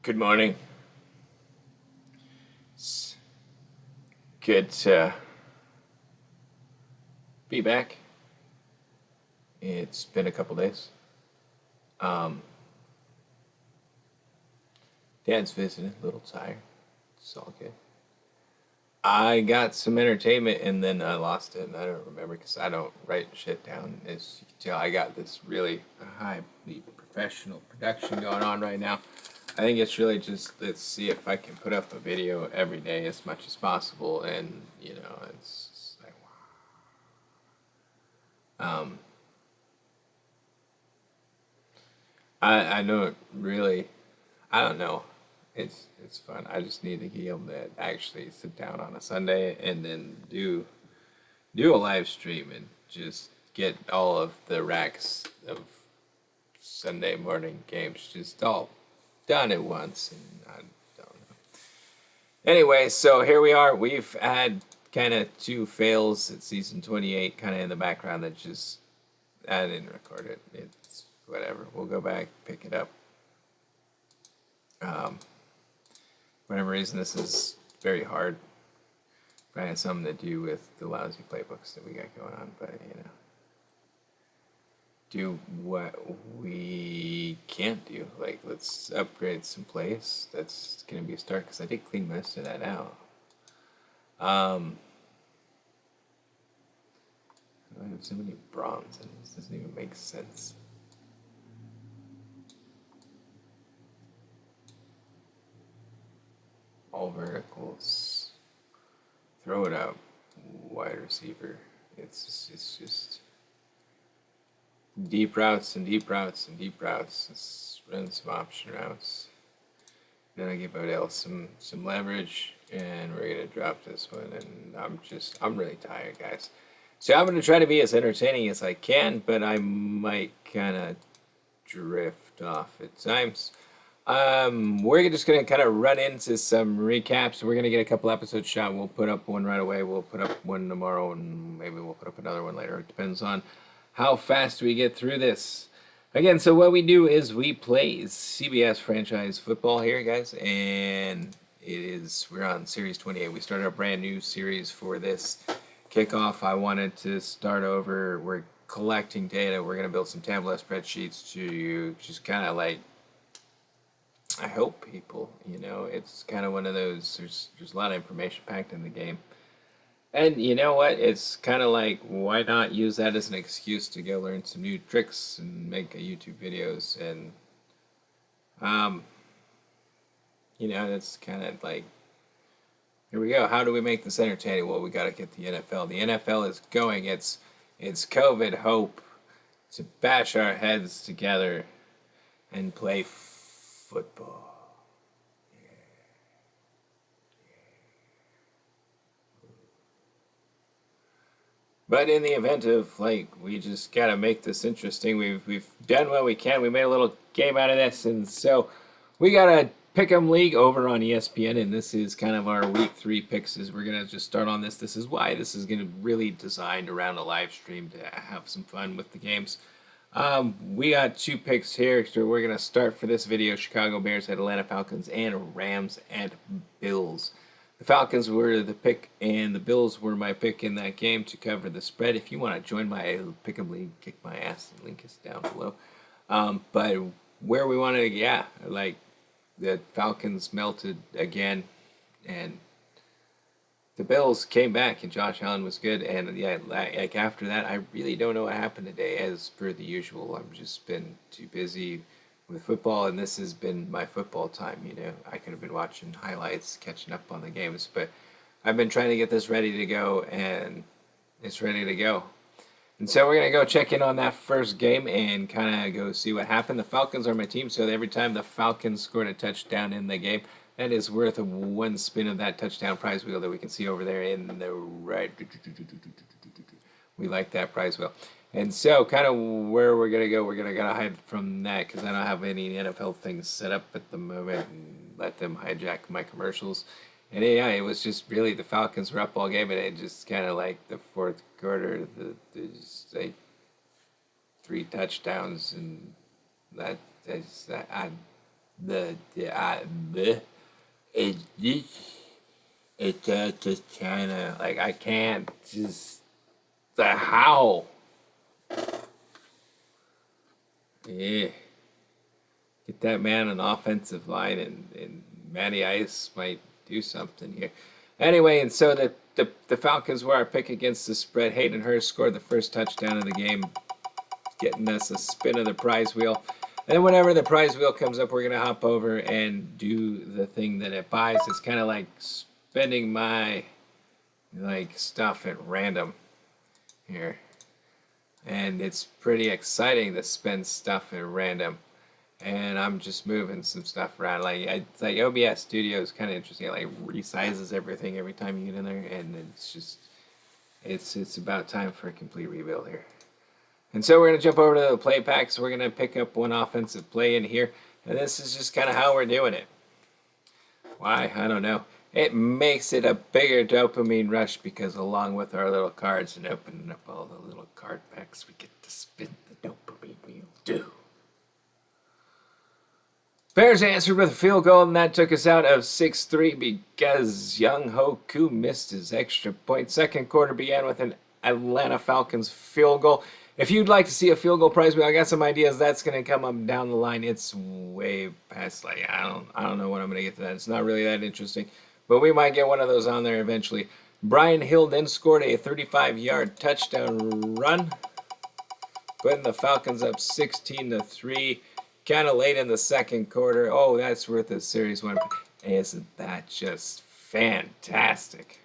Good morning. It's good to be back. It's been a couple days. Um, Dad's visiting, a little tired. It's all good. I got some entertainment and then I lost it, and I don't remember because I don't write shit down. As you can tell, I got this really highly professional production going on right now. I think it's really just let's see if I can put up a video every day as much as possible, and it's just like wow. I don't really, I don't know. It's fun. I just need to be able to actually sit down on a Sunday and then do a live stream and just get all of the racks of Sunday morning games just all done at once. And I don't know. Anyway, so here we are. We've had kind of two fails at season 28, kind of in the background that just I didn't record it. It's whatever. We'll go back, pick it up. For whatever reason, this is very hard. Probably has something to do with the lousy playbooks that we got going on, but do what we can't do. Like, let's upgrade some plays. That's gonna be a start because I did clean most of that out. I have so many bronze, and this doesn't even make sense. All verticals. Throw it out. Wide receiver. It's just deep routes and deep routes and deep routes. Let's run some option routes. Then I give Odell some leverage, and we're gonna drop this one. And I'm really tired, guys. So I'm gonna try to be as entertaining as I can, but I might kind of drift off at times. We're just gonna kind of run into some recaps. We're gonna get a couple episodes shot. We'll put up one right away. We'll put up one tomorrow, and maybe we'll put up another one later. It depends on how fast we get through this. Again, so what we do is we play CBS Franchise Football here, guys, and we're on Series 28. We started a brand new series for this kickoff. I wanted to start over. We're collecting data. We're gonna build some Tableau spreadsheets to just kind of like I help people, it's kind of one of those, there's a lot of information packed in the game. And you know what? It's kind of like, why not use that as an excuse to go learn some new tricks and make YouTube videos? And, that's kind of like, here we go. How do we make this entertaining? Well, we got to get the NFL. The NFL is going. It's COVID hope to bash our heads together and play football. But in the event of we just gotta make this interesting. We've done what we can. We made a little game out of this, and so we got a pick'em league over on ESPN, and this is kind of our week 3 picks. We're gonna just start on this. This is why this is gonna really designed around a live stream to have some fun with the games. We got 2 picks here, so we're gonna start for this video. Chicago Bears at Atlanta Falcons, and Rams at Bills. The Falcons were the pick, and the Bills were my pick in that game to cover the spread. If you want to join my pick'em league, kick my ass. The link is down below. But where we wanted to, the Falcons melted again, and the Bills came back, and Josh Allen was good. And after that, I really don't know what happened today. As per the usual, I've just been too busy with football, and this has been my football time. I could have been watching highlights, catching up on the games, but I've been trying to get this ready to go, and it's ready to go. And so we're going to go check in on that first game and kind of go see what happened. The Falcons are my team, so every time the Falcons scored a touchdown in the game, that is worth 1 spin of that touchdown prize wheel that we can see over there in the right. We like that prize wheel. And so kind of where we're going to go, we're going to hide from that because I don't have any NFL things set up at the moment and let them hijack my commercials. And it was just really the Falcons were up all game, and it just kind of like the fourth quarter, there's 3 touchdowns, and the it just just kind of like I can't just the how. Yeah, get that man an offensive line, and Matty Ice might do something here. Anyway, and so the Falcons were our pick against the spread. Hayden Hurst scored the first touchdown of the game, getting us a spin of the prize wheel. And then whenever the prize wheel comes up, we're going to hop over and do the thing that it buys. It's kind of like spending my like stuff at random here. And it's pretty exciting to spend stuff at random. And I'm just moving some stuff around. It's like OBS Studio is kind of interesting. It like resizes everything every time you get in there, and it's just it's about time for a complete rebuild here. And so we're going to jump over to the play packs. We're going to pick up one offensive play in here. And this is just kind of how we're doing it. Why? I don't know. It makes it a bigger dopamine rush because along with our little cards and opening up all the little card packs, we get to spin the dopamine wheel too. Bears answered with a field goal, and that took us out of 6-3 because Young Ho Koo missed his extra point. Second quarter began with an Atlanta Falcons field goal. If you'd like to see a field goal prize wheel, I got some ideas. That's going to come up down the line. It's way past, like, I don't know when I'm going to get to that. It's not really that interesting, but we might get one of those on there eventually. Brian Hill then scored a 35-yard touchdown run, putting the Falcons up 16-3. Kind of late in the second quarter. Oh, that's worth a Series 1. Isn't that just fantastic?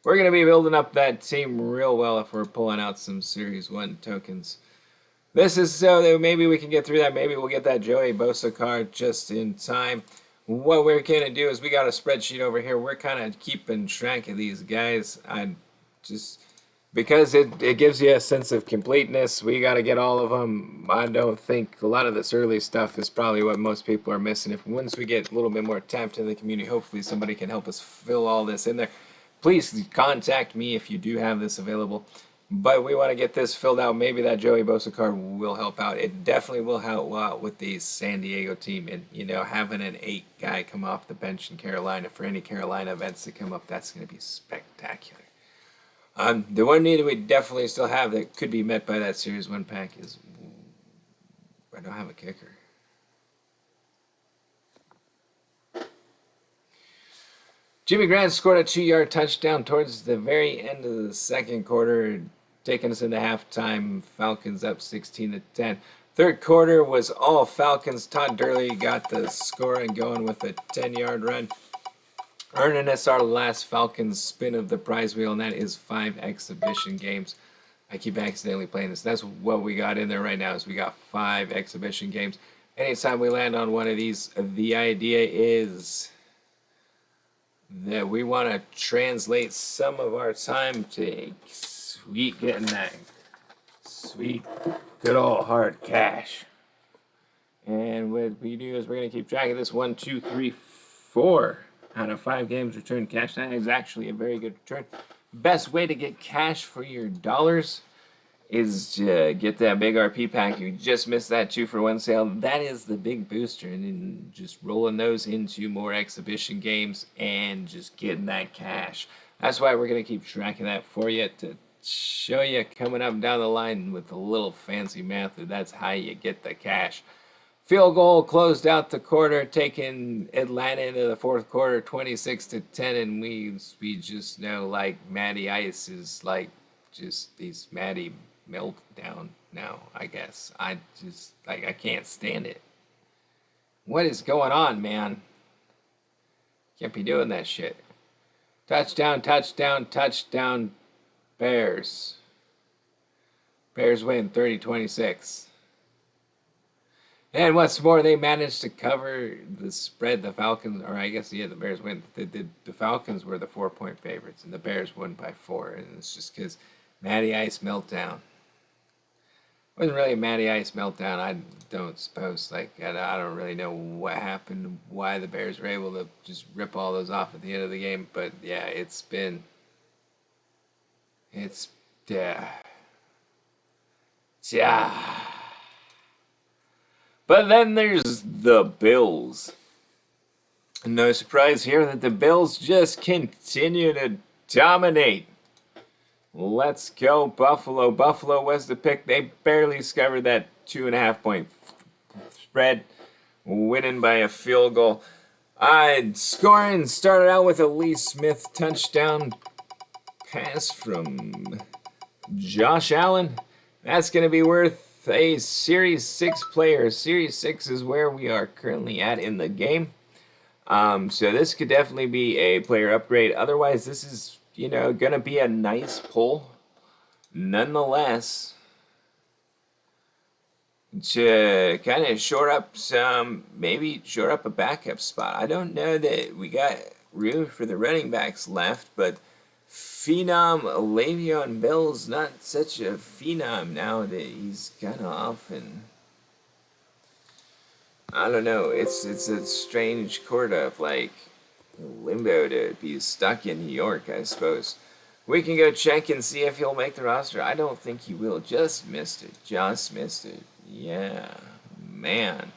We're going to be building up that team real well if we're pulling out some Series 1 tokens. This is so that maybe we can get through that. Maybe we'll get that Joey Bosa card just in time. What we're going to do is we got a spreadsheet over here. We're kind of keeping track of these guys. Because it gives you a sense of completeness. We got to get all of them. I don't think a lot of this early stuff is probably what most people are missing. Once we get a little bit more tapped in the community, hopefully somebody can help us fill all this in there. Please contact me if you do have this available. But we want to get this filled out. Maybe that Joey Bosa card will help out. It definitely will help out with the San Diego team. And, having an 8 guy come off the bench in Carolina for any Carolina events that come up, that's going to be spectacular. The one need we definitely still have that could be met by that Series 1 pack is I don't have a kicker. Jimmy Grant scored a 2-yard touchdown towards the very end of the second quarter, taking us into halftime. Falcons up 16-10. Third quarter was all Falcons. Todd Gurley got the scoring going with a 10-yard run, earning us our last Falcons spin of the prize wheel, and that is 5 exhibition games. I keep accidentally playing this. That's what we got in there right now is we got 5 exhibition games. Anytime we land on one of these, the idea is that we want to translate some of our time to getting that sweet, good old hard cash. And what we do is we're going to keep track of this. 1, 2, 3, 4 out of 5 games return cash. That is actually a very good return. Best way to get cash for your dollars is to get that big RP pack. You just missed that 2-for-1 sale. That is the big booster. And then just rolling those into more exhibition games and just getting that cash. That's why we're going to keep track of that for you to show you coming up down the line with a little fancy method. That's how you get the cash. Field goal closed out the quarter, taking Atlanta into the fourth quarter, 26-10, and we just know like Matty Ice is like just these Matty meltdown now. I guess I can't stand it. What is going on, man? Can't be doing that shit. Touchdown, touchdown, touchdown, Bears. Bears win 30-26. And what's more, they managed to cover the spread. The Falcons, or I guess, the Bears win. The Falcons were the 4-point favorites, and the Bears won by 4. And it's just because Matty Ice meltdown. It wasn't really a Matty Ice meltdown, I don't suppose. I don't really know what happened, why the Bears were able to just rip all those off at the end of the game. But, yeah, But then there's the Bills. No surprise here that the Bills just continue to dominate. Let's go, Buffalo. Buffalo was the pick. They barely covered that 2.5 point spread, winning by a field goal. Scoring started out with a Lee Smith touchdown pass from Josh Allen. That's going to be worth a Series 6 player. Series 6 is where we are currently at in the game. So this could definitely be a player upgrade. Otherwise, this is, going to be a nice pull. Nonetheless, to kind of shore up maybe shore up a backup spot. I don't know that we got room for the running backs left, but Phenom Le'Veon Bell's not such a phenom now that he's kind of off, and I don't know. It's a strange court of limbo to be stuck in New York, I suppose. We can go check and see if he'll make the roster. I don't think he will. Just missed it. Yeah, man.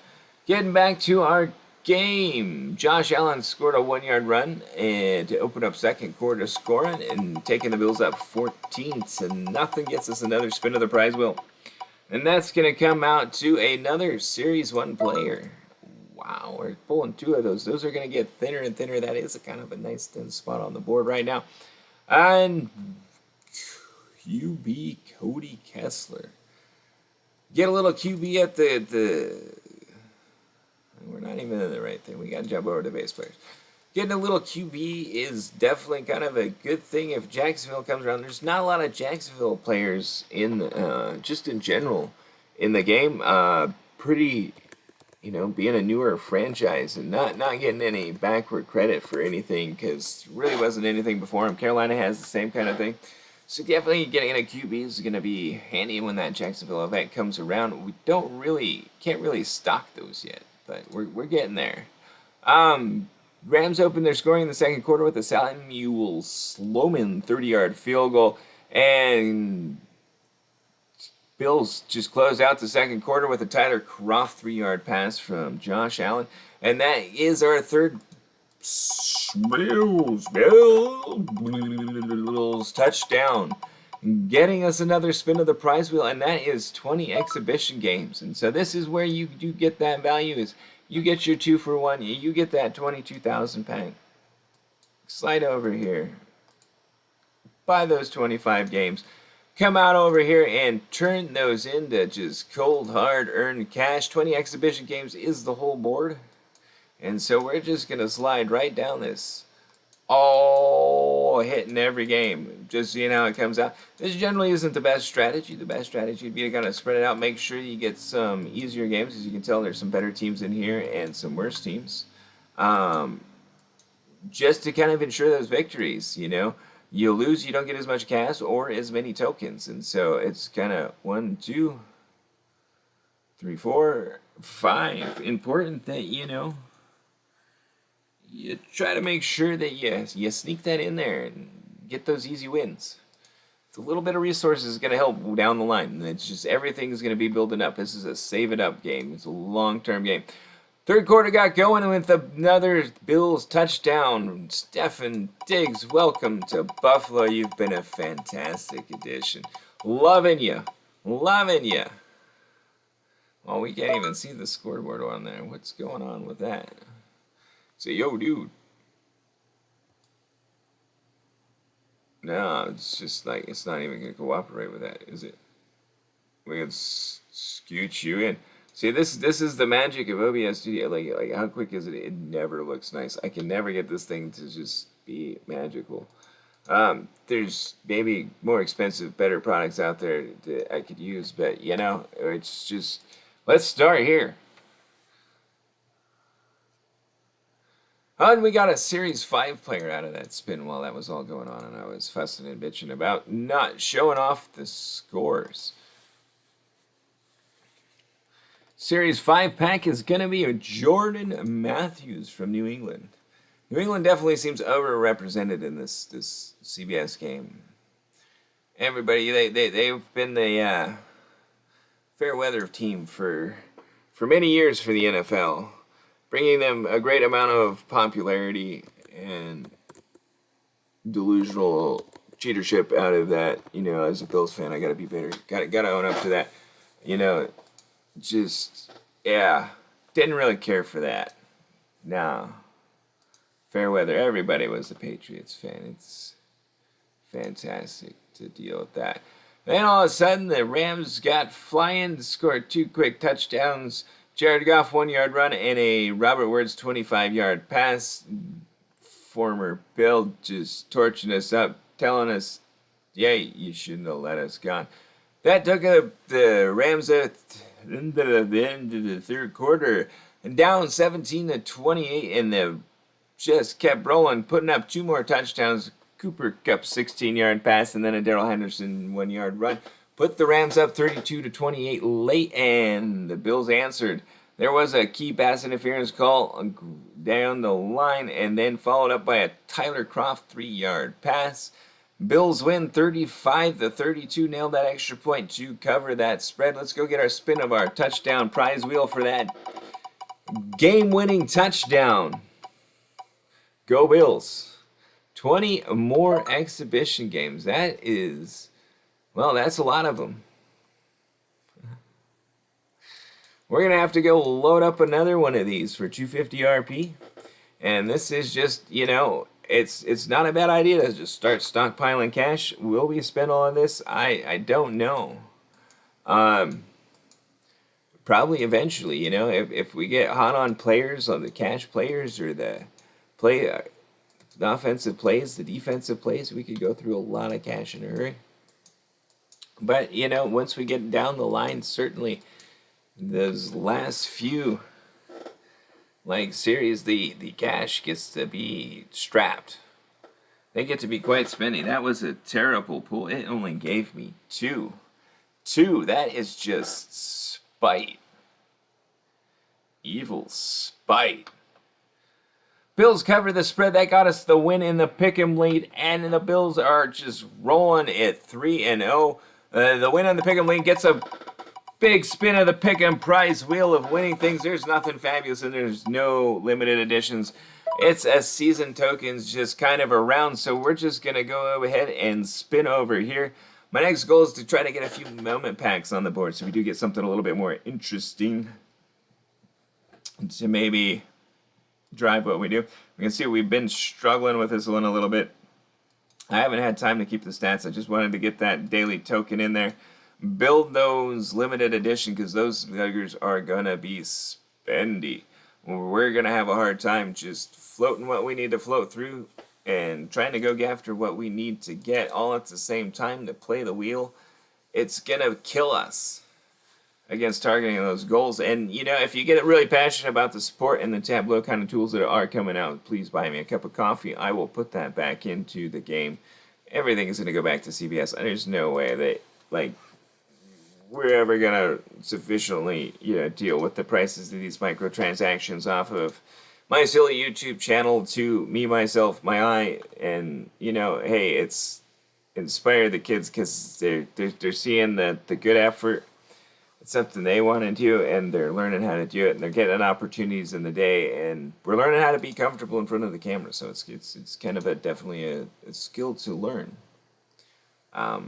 Getting back to our game. Josh Allen scored a 1-yard run and to open up second quarter scoring and taking the Bills up 14-0. Gets us another spin of the prize wheel. And that's going to come out to another Series 1 player. Wow, we're pulling 2 of those. Those are going to get thinner and thinner. That is a kind of a nice thin spot on the board right now. And QB Cody Kessler. Get a little QB at the we're not even in the right thing. We got to jump over to base players. Getting a little QB is definitely kind of a good thing if Jacksonville comes around. There's not a lot of Jacksonville players in just in general in the game. Pretty, being a newer franchise and not getting any backward credit for anything because really wasn't anything before him. Carolina has the same kind of thing. So definitely getting a QB is going to be handy when that Jacksonville event comes around. We can't really stock those yet, but we're getting there. Rams opened their scoring in the second quarter with a Samuel Sloman 30-yard field goal, and Bills just closed out the second quarter with a Tyler Kroft 3-yard pass from Josh Allen, and that is our third Bills touchdown, getting us another spin of the prize wheel, and that is 20 exhibition games. And so this is where you do get that value, is you get your 2-for-1, you get that 22,000 pack. Slide over here, buy those 25 games, come out over here and turn those into just cold hard earned cash. 20 exhibition games is the whole board. And so we're just going to slide right down this, all hitting every game, just seeing how it comes out. This generally isn't the best strategy. The best strategy would be to kind of spread it out, make sure you get some easier games. As you can tell, there's some better teams in here and some worse teams. Just to kind of ensure those victories, You lose, you don't get as much cash or as many tokens. And so it's kind of 1, 2, 3, 4, 5. Important that, you try to make sure that you sneak that in there and get those easy wins. It's a little bit of resources is going to help down the line. It's just everything's going to be building up. This is a save it up game. It's a long-term game. Third quarter got going with another Bills touchdown. Stefan Diggs, welcome to Buffalo. You've been a fantastic addition. Loving you. Well, we can't even see the scoreboard on there. What's going on with that? Say, yo, dude. No, it's just it's not even going to cooperate with that, is it? We can scoot you in. See, this is the magic of OBS Studio. Like how quick is it? It never looks nice. I can never get this thing to just be magical. There's maybe more expensive, better products out there that I could use, but it's just, let's start here. And we got a Series 5 player out of that spin while that was all going on, and I was fussing and bitching about not showing off the scores. Series 5 pack is going to be a Jordan Matthews from New England. New England definitely seems overrepresented in this CBS game. Everybody, they've been the fair weather team for for many years for the NFL, bringing them a great amount of popularity and delusional cheatership out of that. As a Bills fan, I gotta be better. Gotta own up to that. Just, yeah, didn't really care for that. No. Fair weather. Everybody was a Patriots fan. It's fantastic to deal with that. Then all of a sudden, the Rams got flying, scored 2 quick touchdowns. Jared Goff 1-yard run and a Robert Woods 25-yard pass. Former Bill just torching us up, telling us, yeah, you shouldn't have let us go. That took the Rams at the end of the third quarter and down 17-28, and they just kept rolling, putting up 2 more touchdowns. Cooper Kupp 16-yard pass, and then a Darrell Henderson 1-yard run. Put the Rams up 32-28 late, and the Bills answered. There was a key pass interference call down the line, and then followed up by a Tyler Kroft 3-yard pass. Bills win 35-32, nailed that extra point to cover that spread. Let's go get our spin of our touchdown prize wheel for that game-winning touchdown. Go Bills. 20 more exhibition games. That is, well, that's a lot of them. We're going to have to go load up another one of these for 250 RP. And this is just, it's not a bad idea to just start stockpiling cash. Will we spend all of this? I don't know. Probably eventually, if we get hot on players, on the cash players or the offensive plays, the defensive plays, we could go through a lot of cash in a hurry. But, once we get down the line, certainly those last few series, the cash gets to be strapped. They get to be quite spendy. That was a terrible pool. It only gave me 2. 2, that is just spite. Evil spite. Bills cover the spread. That got us the win in the pick'em lead, and the Bills are just rolling at 3-0. The win on the pick'em lead gets a big spin of the pick'em prize wheel of winning things. There's nothing fabulous, and there's no limited editions. It's a season tokens just kind of around, so we're just going to go ahead and spin over here. My next goal is to try to get a few moment packs on the board, so we do get something a little bit more interesting to maybe drive what we do. We can see we've been struggling with this one a little bit. I haven't had time to keep the stats. I just wanted to get that daily token in there. Build those limited edition, because those buggers are going to be spendy. We're going to have a hard time just floating what we need to float through and trying to go after what we need to get all at the same time to play the wheel. It's going to kill us against targeting those goals. And, if you get really passionate about the support and the Tableau kind of tools that are coming out, please buy me a cup of coffee. I will put that back into the game. Everything is going to go back to CBS. There's no way that, we're ever going to sufficiently, deal with the prices of these microtransactions off of my silly YouTube channel to me, myself, my eye. And, hey, it's inspire the kids because they're seeing the good effort. It's something they want to do, and they're learning how to do it, and they're getting opportunities in the day, and we're learning how to be comfortable in front of the camera. So it's kind of definitely a skill to learn. I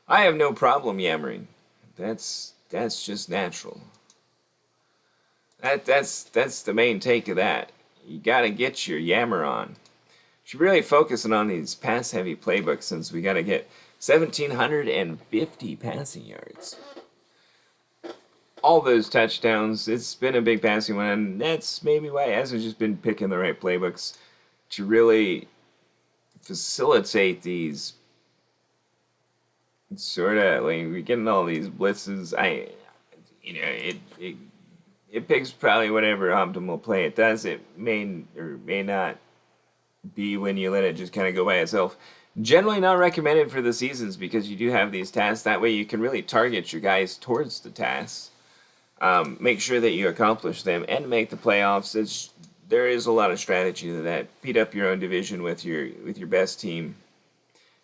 have no problem yammering. That's just natural. That's the main take of that. You got to get your yammer on. Should really focusing on these pass heavy playbooks, since we got to get 1,750 passing yards. All those touchdowns, it's been a big passing one, and that's maybe why Ezra just been picking the right playbooks to really facilitate these sort of, we're getting all these blitzes. It picks probably whatever optimal play it does. It may or may not be when you let it just kind of go by itself. Generally not recommended for the seasons, because you do have these tasks. That way you can really target your guys towards the tasks. Make sure that you accomplish them and make the playoffs. There is a lot of strategy to that. Beat up your own division with your best team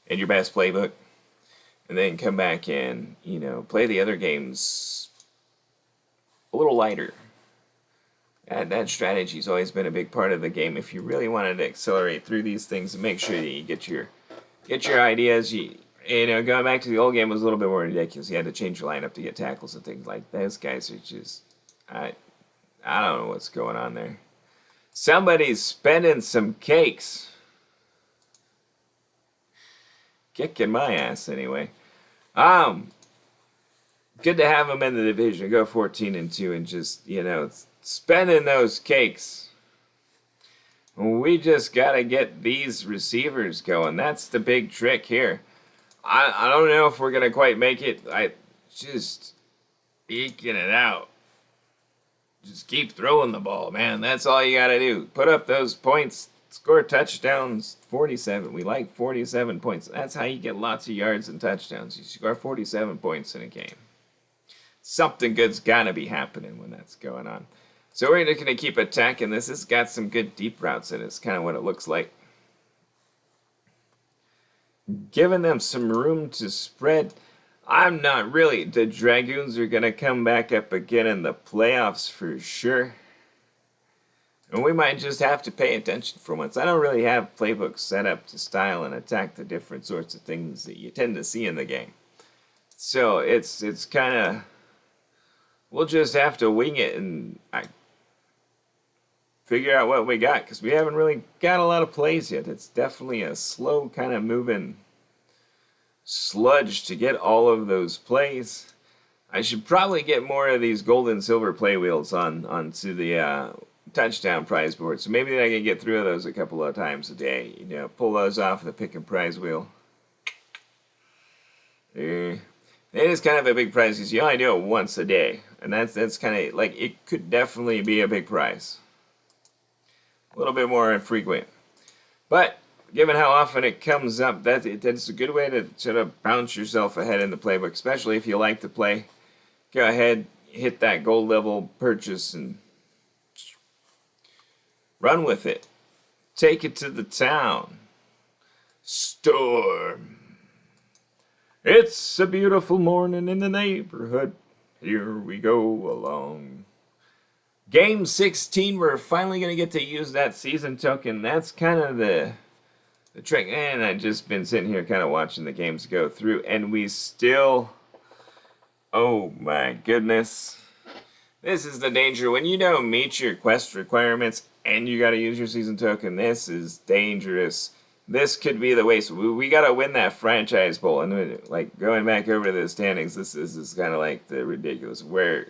and your best playbook, and then come back and play the other games a little lighter. That strategy's always been a big part of the game. If you really wanted to accelerate through these things and make sure that you get your ideas, going back to the old game was a little bit more ridiculous. You had to change your lineup to get tackles and things like that. Those guys are just, I don't know what's going on there. Somebody's spending some cakes. Kicking my ass anyway. Good to have them in the division. Go 14-2 and just, spending those cakes. We just got to get these receivers going. That's the big trick here. I don't know if we're going to quite make it. I just eking it out. Just keep throwing the ball, man. That's all you got to do. Put up those points. Score touchdowns, 47. We like 47 points. That's how you get lots of yards and touchdowns. You score 47 points in a game. Something good's got to be happening when that's going on. So we're just going to keep attacking this. It's got some good deep routes in it. It's kind of what it looks like. Giving them some room to spread. I'm not really. The Dragoons are going to come back up again in the playoffs for sure. And we might just have to pay attention for once. I don't really have playbooks set up to style and attack the different sorts of things that you tend to see in the game. So it's kind of, we'll just have to wing it and figure out what we got, because we haven't really got a lot of plays yet. It's definitely a slow kind of moving sludge to get all of those plays. I should probably get more of these gold and silver play wheels onto the touchdown prize board. So maybe I can get through those a couple of times a day. Pull those off the pick and prize wheel. It is kind of a big prize because you only do it once a day. And that's kind of like, it could definitely be a big prize. A little bit more infrequent. But given how often it comes up, that's a good way to sort of bounce yourself ahead in the playbook, especially if you like to play. Go ahead, hit that gold level purchase and run with it. Take it to the town. Storm. It's a beautiful morning in the neighborhood. Here we go along. Game 16, we're finally going to get to use that season token. That's kind of the trick. And I've just been sitting here kind of watching the games go through. And we still... Oh my goodness. This is the danger. When you don't meet your quest requirements and you got to use your season token, this is dangerous. This could be the way. So we got to win that franchise bowl. And like going back over the standings, this is kind of like the ridiculous where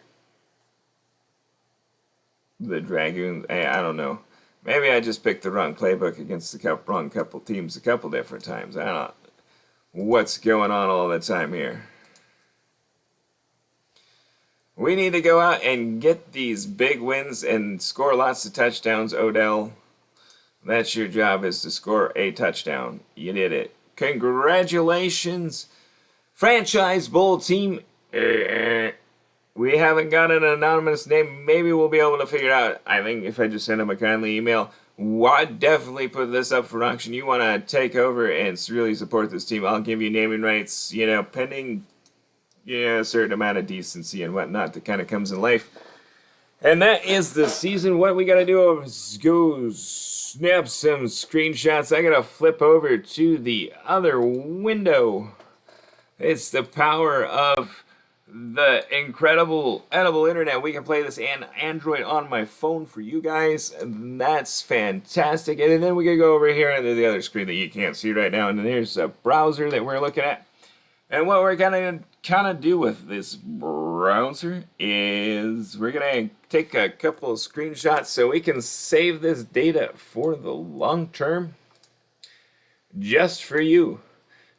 the Dragoons, I don't know. Maybe I just picked the wrong playbook against the wrong couple teams a couple different times. I don't know what's going on all the time here. We need to go out and get these big wins and score lots of touchdowns, Odell. That's your job, is to score a touchdown. You did it. Congratulations, Franchise Bowl team. We haven't got an anonymous name. Maybe we'll be able to figure it out. I think if I just send them a kindly email, I'd definitely put this up for auction. You want to take over and really support this team, I'll give you naming rights, pending a certain amount of decency and whatnot that kind of comes in life. And that is the season. What we got to do is go snap some screenshots. I got to flip over to the other window. It's the power of the incredible edible internet. We can play this and Android on my phone for you guys. That's fantastic. And then we can go over here into the other screen that you can't see right now. And there's a browser that we're looking at. And what we're gonna kind of do with this browser is we're gonna take a couple of screenshots so we can save this data for the long term, just for you,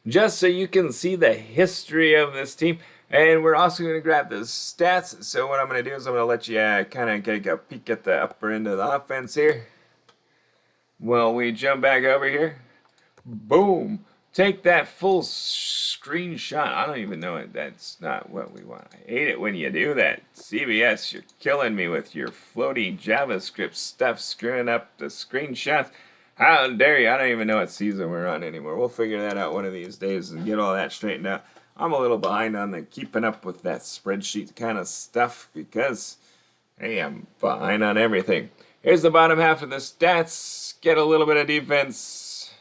just so you can see the history of this team. And we're also going to grab the stats. So what I'm going to do is I'm going to let you kind of take a peek at the upper end of the offense here. Well, we jump back over here. Boom. Take that full screenshot. I don't even know it. That's not what we want. I hate it when you do that. CBS, you're killing me with your floaty JavaScript stuff, screwing up the screenshots. How dare you? I don't even know what season we're on anymore. We'll figure that out one of these days and get all that straightened out. I'm a little behind on the keeping up with that spreadsheet kind of stuff because Hey, I'm behind on everything. Here's the bottom half of the stats. Get a little bit of defense.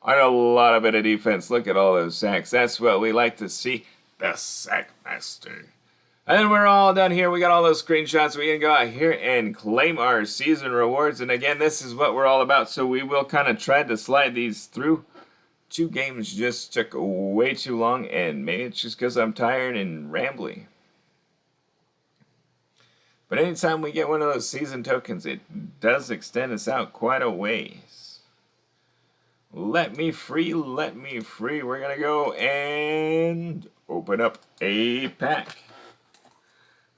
On a lot of bit of defense. Look at all those sacks. That's what we like to see. The sack master. And then we're all done here. We got all those screenshots. We can go out here and claim our season rewards. And again, this is what we're all about. So we will kind of try to slide these through. 2 games just took way too long. And maybe it's just because I'm tired and rambly. But anytime we get one of those season tokens, it does extend us out quite a ways. Let me free, let me free. We're going to go and open up a pack.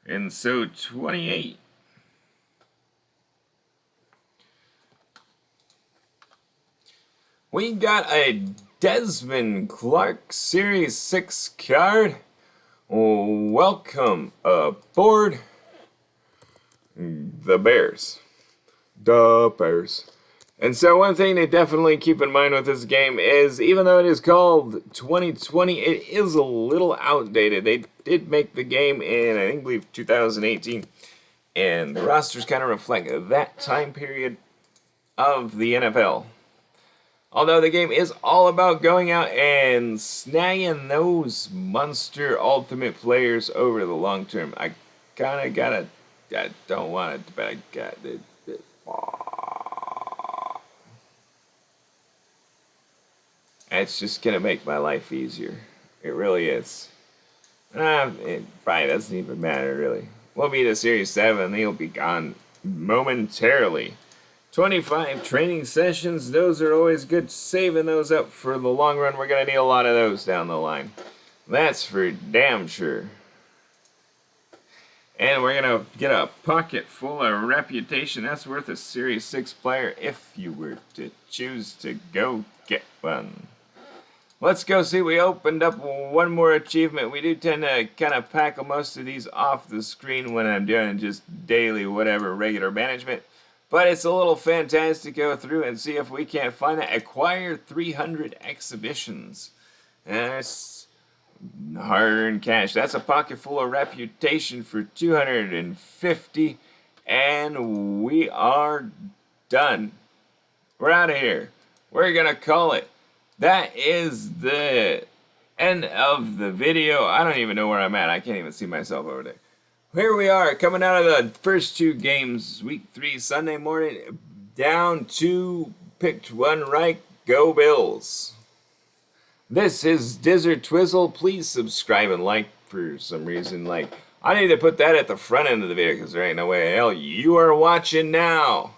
And so 28. We got a Desmond Clark Series 6 card. Welcome aboard the Bears. The Bears. And so one thing to definitely keep in mind with this game is, even though it is called 2020, it is a little outdated. They did make the game in, I believe, 2018. And the rosters kind of reflect that time period of the NFL. Although the game is all about going out and snagging those monster ultimate players over the long term. I kind of got to, I don't want it, but I got it. It's just going to make my life easier. It really is. It probably doesn't even matter, really. We'll be to Series 7. He'll be gone momentarily. 25 training sessions. Those are always good. Saving those up for the long run. We're going to need a lot of those down the line. That's for damn sure. And we're going to get a pocket full of reputation. That's worth a Series 6 player if you were to choose to go get one. Let's go see. We opened up one more achievement. We do tend to kind of pack most of these off the screen when I'm doing just daily, whatever, regular management. But it's a little fantastic to go through and see if we can't find that. Acquire 300 exhibitions. That's hard-earned cash. That's a pocket full of reputation for 250. And we are done. We're out of here. We're going to call it. That is the end of the video. I don't even know where I'm at. I can't even see myself over there. Here we are, coming out of the first 2 games, week 3, Sunday morning, down to picked one right, go Bills. This is dizzortwizzle. Please subscribe and like for some reason. I need to put that at the front end of the video because there ain't no way in hell you are watching now.